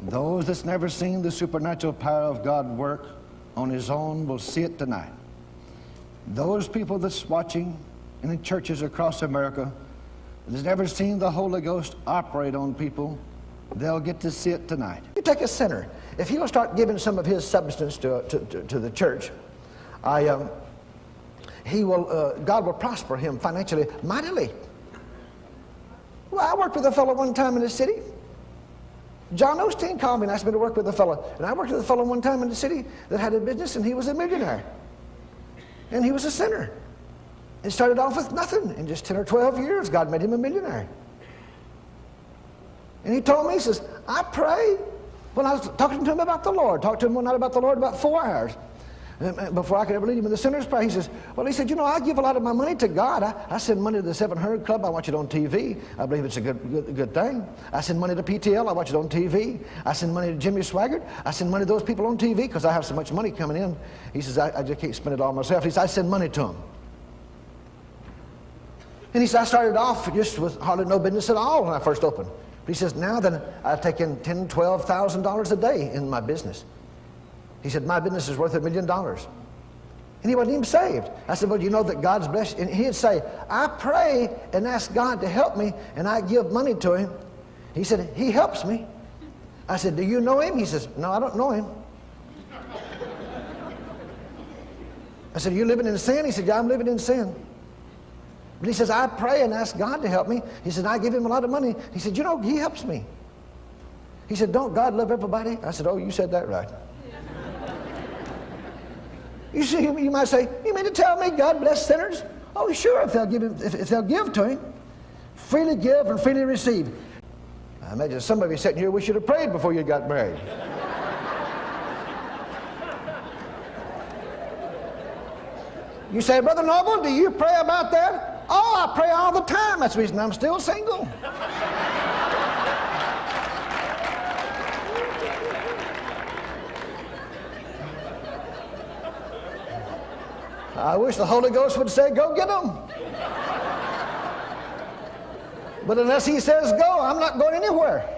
Those that's never seen the supernatural power of God work on His own will see it tonight. Those people that's watching in the churches across America that's never seen the Holy Ghost operate on people, they'll get to see it tonight. You take a sinner. If he'll start giving some of his substance to the church, God will prosper him financially mightily. Well, I worked with a fellow one time in the city. John Osteen called me and asked me to work with a fellow. And I worked with a fellow one time in the city that had a business, and he was a millionaire. And he was a sinner. He started off with nothing. In just 10 or 12 years, God made him a millionaire. And he told me, he says, I pray. When I was talking to him about the Lord, talked to him one night about the Lord about 4 hours. Before I could ever lead him in the sinner's prayer, he says, well, he said, you know, I give a lot of my money to God. I send money to the 700 Club. I watch it on TV. I believe it's a good thing. I send money to PTL. I watch it on TV. I send money to Jimmy Swaggart. I send money to those people on TV because I have so much money coming in. He says, I just can't spend it all myself. He says, I send money to them. And he said, I started off just with hardly no business at all when I first opened. But he says, now then I take in $10,000, $12,000 a day in my business. He said, my business is worth $1 million. And he wasn't even saved. I said, well, you know that God's blessed. And he'd say, I pray and ask God to help me, and I give money to him. He said, he helps me. I said, do you know him? He says, no, I don't know him. I said, are you living in sin? He said, yeah, I'm living in sin. But he says, I pray and ask God to help me. He said, I give him a lot of money. He said, you know, he helps me. He said, don't God love everybody? I said, oh, you said that right. You see, you might say, you mean to tell me God bless sinners? Oh, sure, if they'll give to him. Freely give and freely receive. I imagine some of you sitting here, we should have prayed before you got married. You say, Brother Noble, do you pray about that? Oh, I pray all the time. That's the reason I'm still single. I wish the Holy Ghost would say, go get them. But unless he says go, I'm not going anywhere.